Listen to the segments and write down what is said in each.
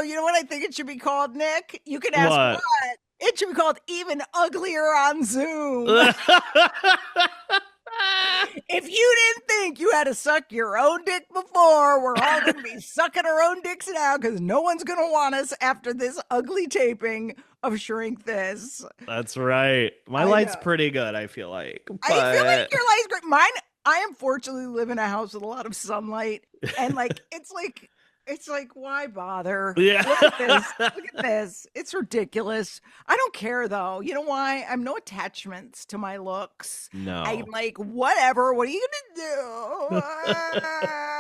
You know what I think it should be called, Nick? You can ask what? What? It should be called Even Uglier on Zoom. If you didn't think you had to suck your own dick before, we're all going to be sucking our own dicks now because no one's going to want us after this ugly taping of Shrink This. That's right. My I light's know. pretty good, I feel like. I feel like But your light's great. Mine, I unfortunately live in a house with a lot of sunlight, and it's like, why bother? yeah. Look at this. Look at this. It's ridiculous. I don't care though. You know why? I'm no attachments to my looks. I'm No. like, whatever. What are you gonna do?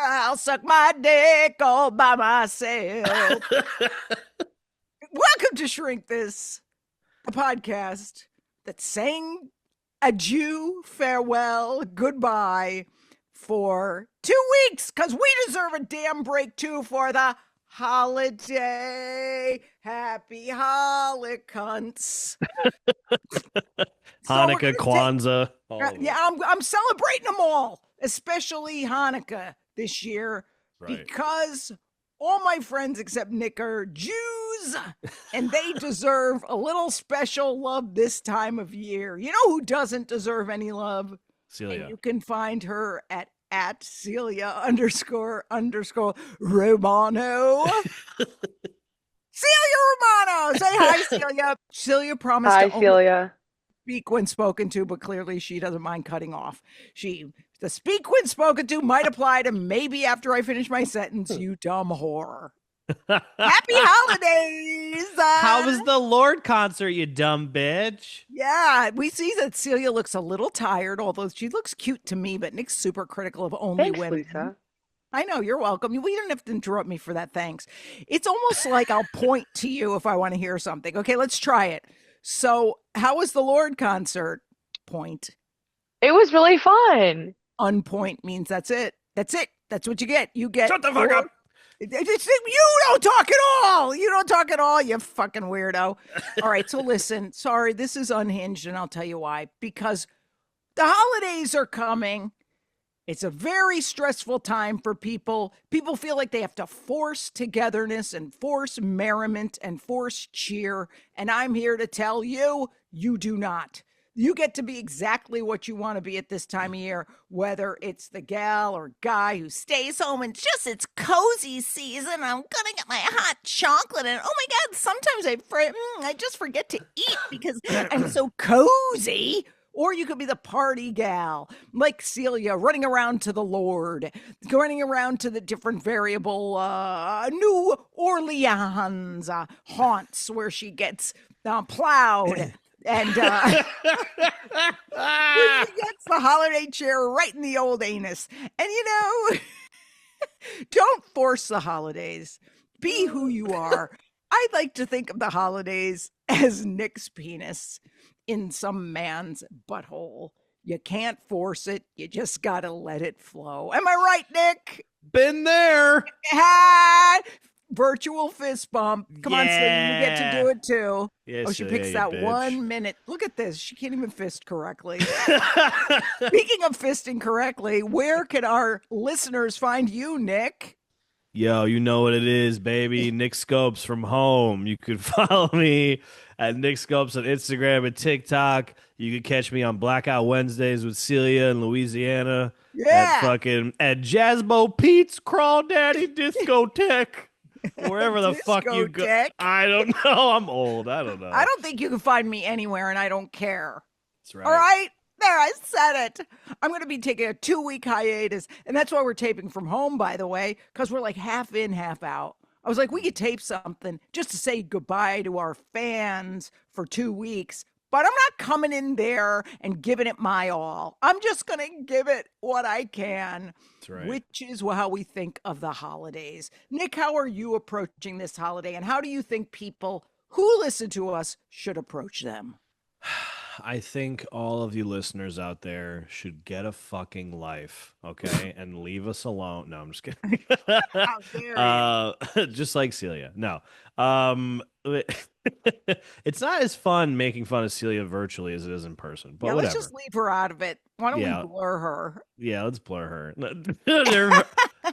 I'll suck my dick all by myself. Welcome to Shrink This, a podcast that's saying adieu, farewell, goodbye for 2 weeks because we deserve a damn break too for the holiday. Happy holiday. Hanukkah, Kwanzaa. Yeah, I'm celebrating them all, especially Hanukkah this year Right. because all my friends except Nick are Jews and they deserve a little special love this time of year. You know who doesn't deserve any love? Celia. And you can find her at Celia __ Romano. Celia Romano. Say hi, Celia. Celia promised Hi, to only Celia. speak when spoken to, but clearly she doesn't mind cutting off. The speak when spoken to might apply to maybe after I finish my sentence, you dumb whore. Happy holidays. How was the Lord concert, you dumb bitch? Yeah, we see that Celia looks a little tired, although she looks cute to me, but Nick's super critical of only Thanks, women. Lisa. I know, you're welcome. We didn't have to interrupt me for that, thanks. It's almost like I'll point to you if I want to hear something. Okay, let's try it. So, how was the Lord concert? Point. It was really fun. Unpoint means that's it. That's it. That's what you get. You get. Shut the fuck up. You don't talk at all. You don't talk at all, you fucking weirdo. All right, so listen. Sorry, this is unhinged, and I'll tell you why. Because the holidays are coming. It's a very stressful time for people. People feel like they have to force togetherness and force merriment and force cheer. And I'm here to tell you, you do not. You get to be exactly what you want to be at this time of year, whether it's the gal or guy who stays home and just it's cozy season. I'm gonna get my hot chocolate, and oh my god, sometimes I just forget to eat because I'm so cozy. Or you could be the party gal, like Celia, running around to the Lord, running around to the different variable New Orleans haunts where she gets plowed. And she gets the holiday chair right in the old anus. And don't force the holidays. Be who you are. I like to think of the holidays as Nick's penis in some man's butthole. You can't force it. You just got to let it flow. Am I right, Nick? Been there. Virtual fist bump. Come on, Celia, you get to do it too. Yes, she picks you that bitch. 1 minute. Look at this. She can't even fist correctly. Speaking of fisting correctly, where can our listeners find you, Nick? Yo, you know what it is, baby. Nick Scopes from home. You could follow me at Nick Scopes on Instagram and TikTok. You could catch me on Blackout Wednesdays with Celia in Louisiana. Yeah. At Jazzbo Pete's Crawdaddy Discotheque. Wherever the fuck you go. Discotheque? I don't know. I'm old. I don't know. I don't think you can find me anywhere, and I don't care. That's right. All right? There, I said it. I'm going to be taking a 2-week hiatus, and that's why we're taping from home, by the way, because we're like half in, half out. I was like, we could tape something just to say goodbye to our fans for 2 weeks, but I'm not coming in there and giving it my all. I'm just going to give it what I can, That's right. which is how we think of the holidays. Nick, how are you approaching this holiday, and how do you think people who listen to us should approach them? I think all of you listeners out there should get a fucking life, okay, and leave us alone. No, I'm just kidding. How dare you? Just like Celia. No, it's not as fun making fun of Celia virtually as it is in person. But Yeah, whatever. let's just leave her out of it. Why don't Yeah. we blur her? Yeah, let's blur her.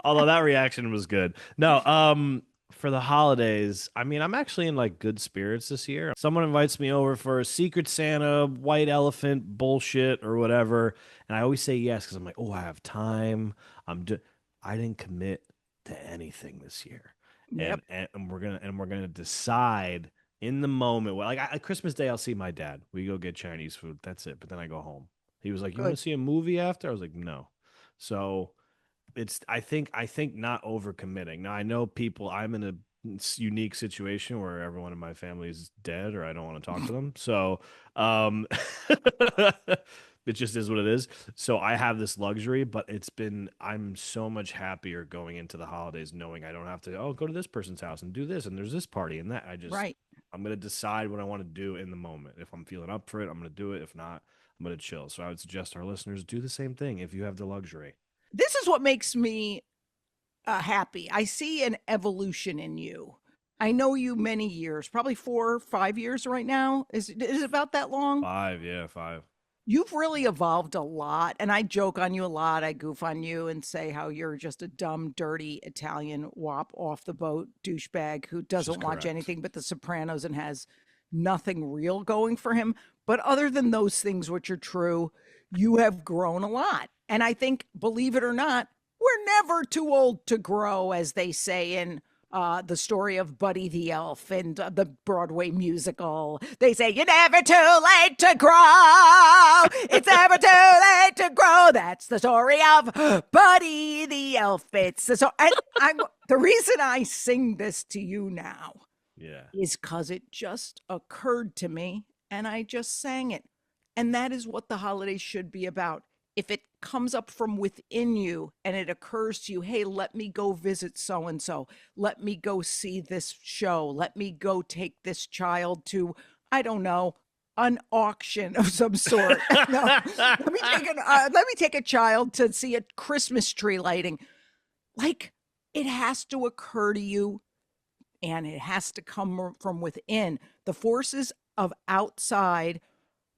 Although that reaction was good. No, for the holidays, I mean, I'm actually in like good spirits this year. Someone invites me over for a Secret Santa, white elephant bullshit or whatever, and I always say yes because I'm like, oh, I have time. I didn't commit to anything this year, Yep. and we're gonna decide in the moment. Well, like Christmas Day, I'll see my dad. We go get Chinese food. That's it. But then I go home. He was like, "You want Good. to see a movie after?" I was like, "No." So it's I think not overcommitting. Now I know people. I'm in a unique situation where everyone in my family is dead, or I don't want to talk to them. So um, it just is what it is. So I have this luxury, but I'm so much happier going into the holidays knowing I don't have to go to this person's house and do this and there's this party and that. Right. I'm gonna decide what I want to do in the moment. If I'm feeling up for it, I'm gonna do it. If not, I'm gonna chill. So I would suggest our listeners do the same thing if you have the luxury. This is what makes me happy. I see an evolution in you. I know you many years, probably 4 or 5 years right now. Is it about that long? 5, yeah, 5. You've really evolved a lot, and I joke on you a lot. I goof on you and say how you're just a dumb, dirty Italian wop off the boat douchebag who Which is doesn't watch correct. anything but The Sopranos and has nothing real going for him. But other than those things, which are true, you have grown a lot. And I think, believe it or not, we're never too old to grow, as they say in the story of Buddy the Elf and the Broadway musical. They say, you're never too late to grow. It's never too late to grow. That's the story of Buddy the Elf. It's the so. And the reason I sing this to you now Yeah. is because it just occurred to me and I just sang it. And that is what the holidays should be about. If it comes up from within you and it occurs to you, hey, let me go visit so and so, let me go see this show, let me go take this child to, I don't know, an auction of some sort. No, let me take a child to see a Christmas tree lighting. Like, it has to occur to you and it has to come from within. The forces of outside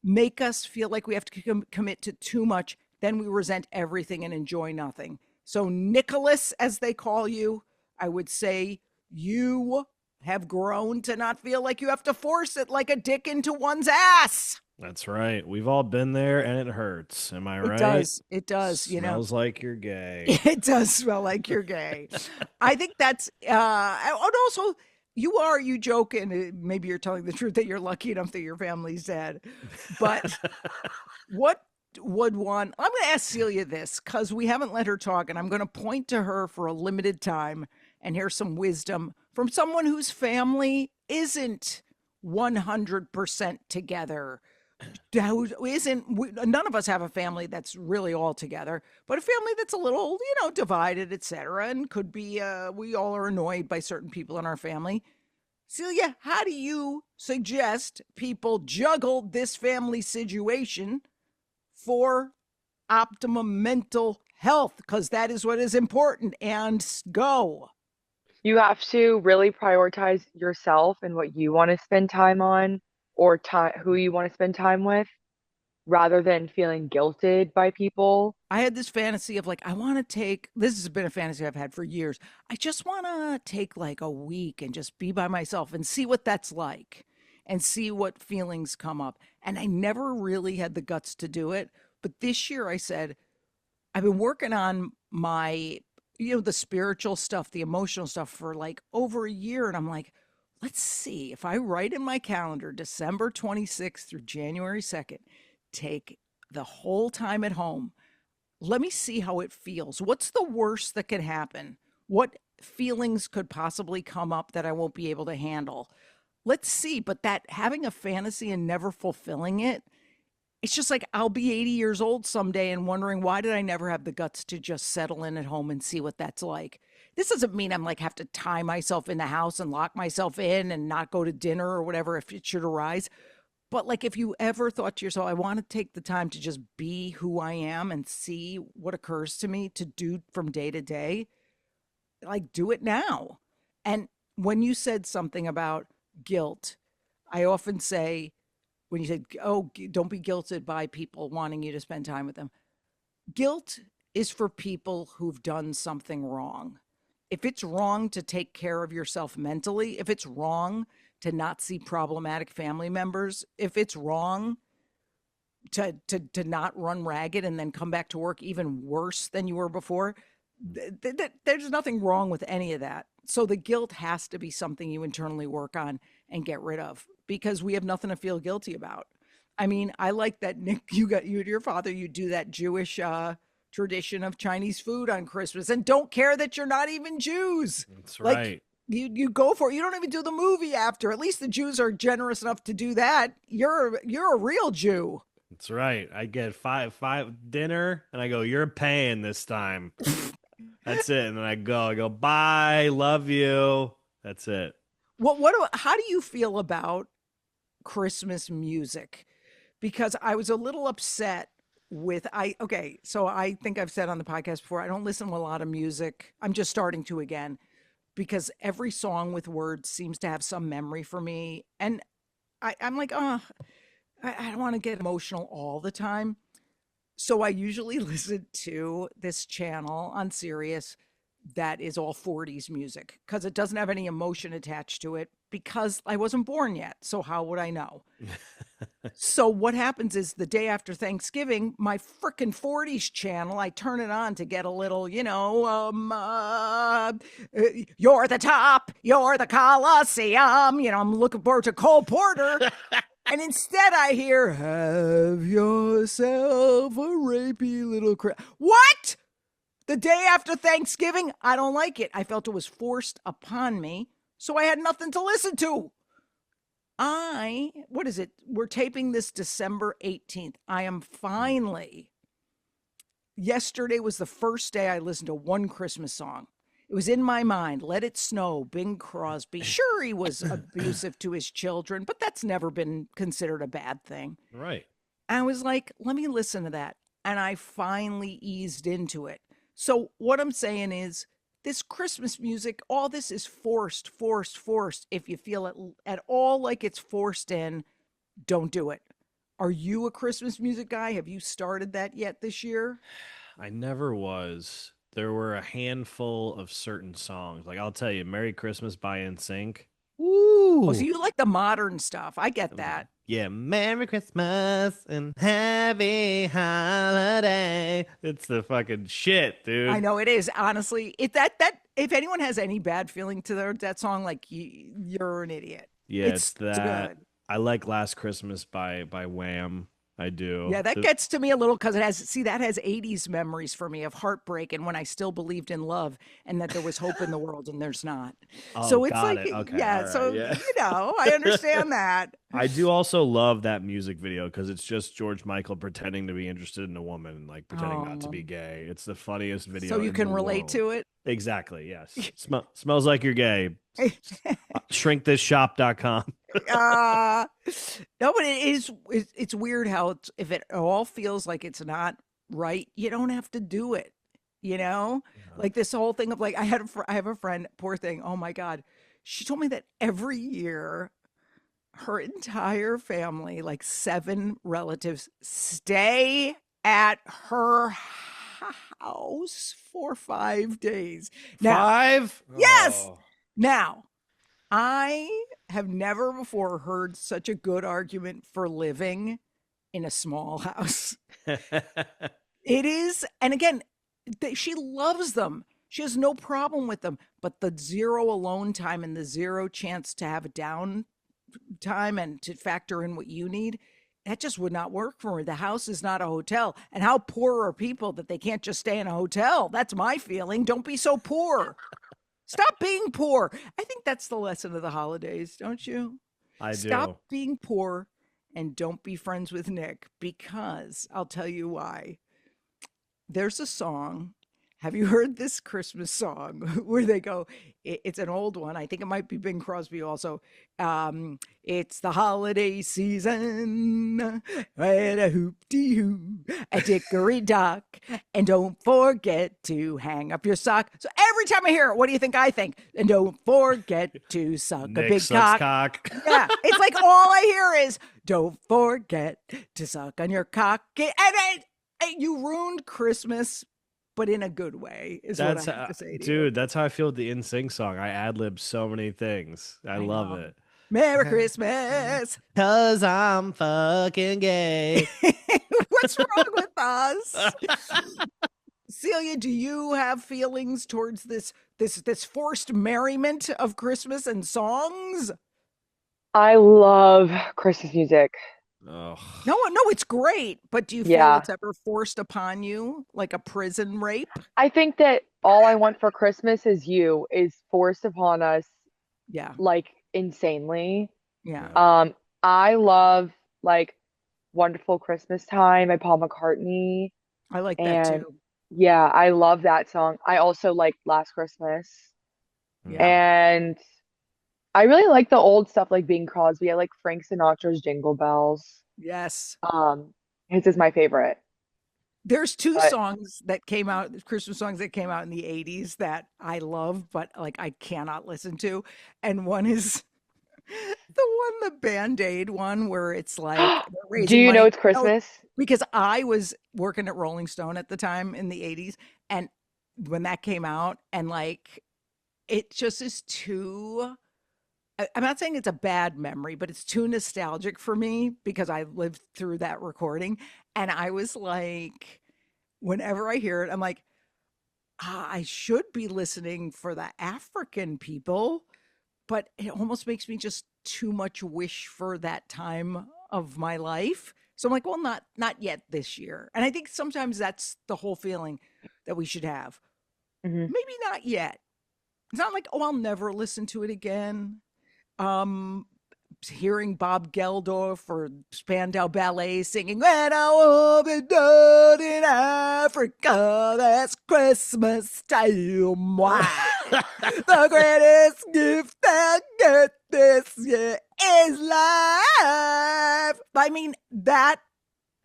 make us feel like we have to commit to too much. Then we resent everything and enjoy nothing. So, Nicholas, as they call you, I would say you have grown to not feel like you have to force it like a dick into one's ass. That's right. We've all been there and it hurts. Am I It right? does. It does. You know, Smells like you're gay. it does smell like you're gay. I think that's, and also, you joke, and maybe you're telling the truth that you're lucky enough that your family's dead. But what would one, I'm going to ask Celia this because we haven't let her talk, and I'm going to point to her for a limited time and hear some wisdom from someone whose family isn't 100% together, who isn't, none of us have a family that's really all together, but a family that's a little, divided, etc., and could be, we all are annoyed by certain people in our family. Celia, how do you suggest people juggle this family situation for optimum mental health? Because that is what is important. And go. You have to really prioritize yourself and what you want to spend time on or time who you want to spend time with rather than feeling guilted by people. I had this fantasy of like, I want to take, this has been a fantasy I've had for years. I just want to take like a week and just be by myself and see what that's like and see what feelings come up. And I never really had the guts to do it. But this year I said, I've been working on my, the spiritual stuff, the emotional stuff for like over a year. And I'm like, let's see if I write in my calendar December 26th through January 2nd, take the whole time at home. Let me see how it feels. What's the worst that could happen? What feelings could possibly come up that I won't be able to handle? Let's see. But that having a fantasy and never fulfilling it, it's just like I'll be 80 years old someday and wondering why did I never have the guts to just settle in at home and see what that's like. This doesn't mean I'm like have to tie myself in the house and lock myself in and not go to dinner or whatever if it should arise. But like if you ever thought to yourself, I want to take the time to just be who I am and see what occurs to me to do from day to day, like do it now. And when you said something about guilt, I often say, when you said, oh, don't be guilted by people wanting you to spend time with them. Guilt is for people who've done something wrong. if it's wrong to take care of yourself mentally, if it's wrong to not see problematic family members, if it's wrong to not run ragged and then come back to work even worse than you were before, there's nothing wrong with any of that. So the guilt has to be something you internally work on and get rid of, because we have nothing to feel guilty about. I mean, I like that, Nick, you and your father, you do that Jewish tradition of Chinese food on Christmas and don't care that you're not even Jews. That's Like, right. you go for it. You don't even do the movie after. At least the Jews are generous enough to do that. You're a real Jew. That's right. I get five dinner, and I go, "You're paying this time." That's it. And then I go, "Bye, love you." That's it. How do you feel about Christmas music? Because I was a little upset with so I think I've said on the podcast before, I don't listen to a lot of music. I'm just starting to again, because every song with words seems to have some memory for me. And I'm like, oh, I don't want to get emotional all the time. So I usually listen to this channel on Sirius that is all 40s music because it doesn't have any emotion attached to it, because I wasn't born yet. So how would I know? So what happens is the day after Thanksgiving, my frickin' 40s channel, I turn it on to get a little, you're the top, you're the Coliseum. I'm looking forward to Cole Porter. And instead I hear, have yourself a rapey little What? The day after Thanksgiving? I don't like it. I felt it was forced upon me, so I had nothing to listen to. What is it? We're taping this December 18th. I am finally, yesterday was the first day I listened to one Christmas song. It was in my mind. Let It Snow, Bing Crosby. Sure, he was abusive to his children, but that's never been considered a bad thing. Right. I was like, let me listen to that. And I finally eased into it. So what I'm saying is, this Christmas music, all this is forced. If you feel it at all like it's forced in, don't do it. Are you a Christmas music guy? Have you started that yet this year? I never was. There were a handful of certain songs. Like, I'll tell you, Merry Christmas by NSYNC. Ooh. Oh, so you like the modern stuff. I get that. Yeah, Merry Christmas and Happy Holiday. It's the fucking shit, dude. I know it is. Honestly, if anyone has any bad feeling to that song, like you're an idiot. Yeah, it's that. Good. I like Last Christmas by Wham. I do. Yeah, that gets to me a little because that has 80s memories for me of heartbreak and when I still believed in love and that there was hope in the world and there's not. Oh, so it's like, okay, yeah, right, so, yeah. I understand that. I do also love that music video because it's just George Michael pretending to be interested in a woman, like pretending not to be gay. It's the funniest video. So you can relate to it? Exactly, yes. Smells like you're gay. Shrinkthisshop.com. No, but it's weird how if it all feels like it's not right, you don't have to do it. Yeah. Like this whole thing of like, I have a friend, poor thing. Oh my God. She told me that every year her entire family, like 7 relatives, stay at her house for 5 days. Now, 5? Yes. Oh. Now, I have never before heard such a good argument for living in a small house. It is, and again, she loves them. She has no problem with them, but the zero alone time and the zero chance to have a down time and to factor in what you need, that just would not work for her. The house is not a hotel. And how poor are people that they can't just stay in a hotel? That's my feeling. Don't be so poor. Stop being poor. I think that's the lesson of the holidays, don't you? I do. Stop being poor and don't be friends with Nick, because I'll tell you why. There's a song. Have you heard this Christmas song where they go, it's an old one. I think it might be Bing Crosby also. It's the holiday season, and a hoop-dee-hoo, a dickory-dock, and don't forget to hang up your sock. So every time I hear it, what do you think I think? And don't forget to suck Nick a big cock. Yeah, it's like all I hear is, don't forget to suck on your cock. And you ruined Christmas but in a good way is That's what I have to say to you. dude. That's how I feel with the NSYNC song. I ad lib so many things. I I love know. it. Merry Christmas. 'Cause I'm fucking gay. What's wrong with us? Celia, do you have feelings towards this forced merriment of Christmas and songs? I love Christmas music. Oh, No, it's great, but do you feel Yeah. it's ever forced upon you like a prison rape? I think that All I Want for Christmas Is You is forced upon us Yeah, like insanely. yeah, yeah. I love like Wonderful Christmas Time by Paul McCartney. I like that And too. yeah, I love that song. I also like Last Christmas. Yeah, Mm. And I really like the old stuff like Bing Crosby. I like Frank Sinatra's Jingle Bells. yes. Um, his is my favorite. There's two But songs that came out, Christmas songs that came out in the 80s that I love, but like I cannot listen to. And one is the Band-Aid one where it's like they're do raising you know money. it's No, Christmas? because I was working at Rolling Stone at the time in the 80s. And when that came out, and like it just is too I'm not saying it's a bad memory, but it's too nostalgic for me because I lived through that recording. And I was like, whenever I hear it, I'm like, I should be listening for the African people, but it almost makes me just too much wish for that time of my life. So I'm like, well, not yet this year. And I think sometimes that's the whole feeling that we should have. Hmm. Maybe not yet. It's not like, oh, I'll never listen to it again. Um, Hearing Bob Geldof or Spandau Ballet singing "When I will be done in Africa, that's Christmas time." Wow. The greatest gift I get this year is life. I mean, that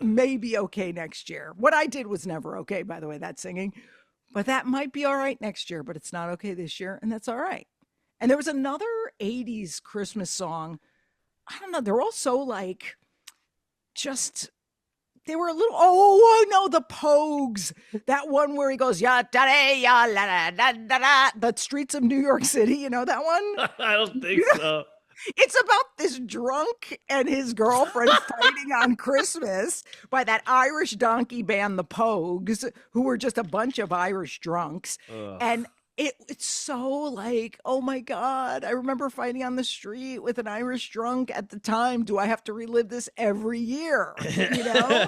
may be okay next year. What I did was never okay, by the way, that singing. But that might be all right next year, but it's not okay this year, and that's all right. And there was another 80s Christmas song. I don't know, they're all so like just they were a little oh no, the Pogues. That one where he goes, ya da da ya la da da da, the streets of New York City, you know that one? I don't think so. It's about this drunk and his girlfriend fighting on Christmas by that Irish donkey band, the Pogues, who were just a bunch of Irish drunks. Ugh. And it's so like, oh my God, I remember fighting on the street with an Irish drunk at the time. Do I have to relive this every year? You know?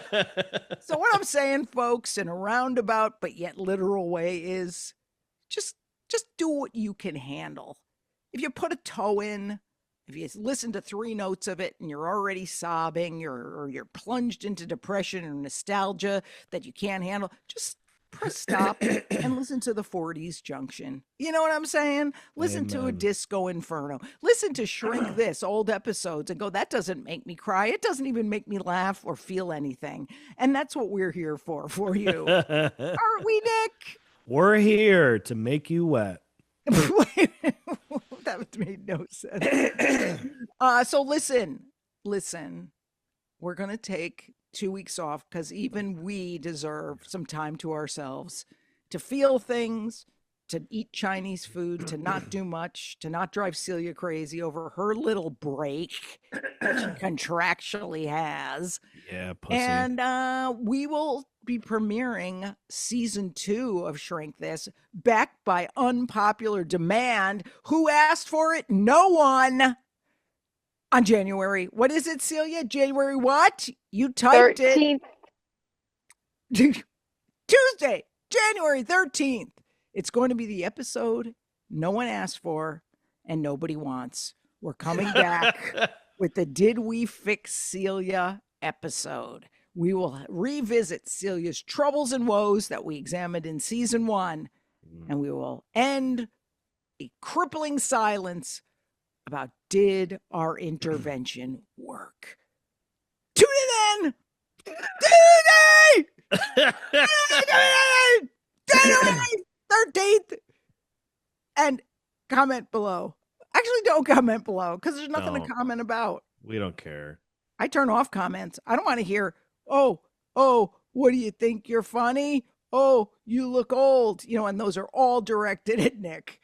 So, what I'm saying, folks, in a roundabout but yet literal way is just do what you can handle. If you put a toe in, if you listen to 3 notes of it and you're already sobbing, or you're plunged into depression or nostalgia that you can't handle, just press stop and listen to the 40s Junction. You know what I'm saying? Listen to a Amen. Disco Inferno. Listen to Shrink This, old episodes, and go, that doesn't make me cry. It doesn't even make me laugh or feel anything. And that's what we're here for you. Aren't we, Nick? We're here to make you wet. That made no sense. So listen. We're gonna take 2 weeks off because even we deserve some time to ourselves, to feel things, to eat Chinese food, to not do much, to not drive Celia crazy over her little break that she contractually has. Yeah, pussy. And we will be premiering season 2 of Shrink This, backed by unpopular demand. Who asked for it? No one. On January. What is it, Celia? January what? You typed 13th. it. Tuesday, January 13th. It's going to be the episode no one asked for and nobody wants. We're coming back with the Did We Fix Celia episode. We will revisit Celia's troubles and woes that we examined in season 1, and we will end a crippling silence about did our intervention work. Tune it in! January 13th! And comment below. Actually, don't comment below because there's nothing to Don't. comment about. We don't care. I turn off comments. I don't want to hear, oh, what do you think? You're funny? oh, you look old, and those are all directed at Nick.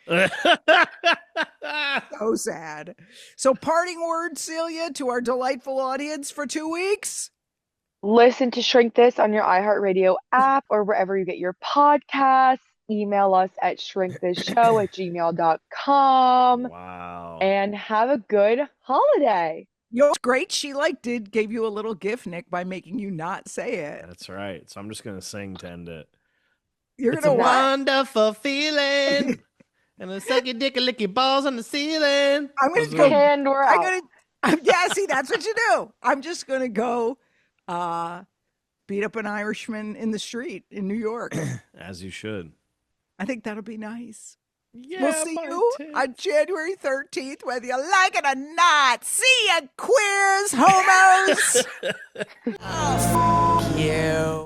So sad. So parting words, Celia, to our delightful audience for 2 weeks. Listen to Shrink This on your iHeartRadio app or wherever you get your podcasts. Email us at shrinkthishow@gmail.com. Wow. And have a good holiday. It's great. She gave you a little gift, Nick, by making you not say it. That's right. So I'm just gonna sing to end it. You're It's gonna a what? wonderful feeling. And I suck your dick and lick your balls on the ceiling. I'm gonna go. And we're out. Yeah, see, that's what you do. I'm just gonna go beat up an Irishman in the street in New York. As you should. I think that'll be nice. Yeah, We'll see you on January 13th, whether you like it or not. See ya, queers, homos. Oh, f you.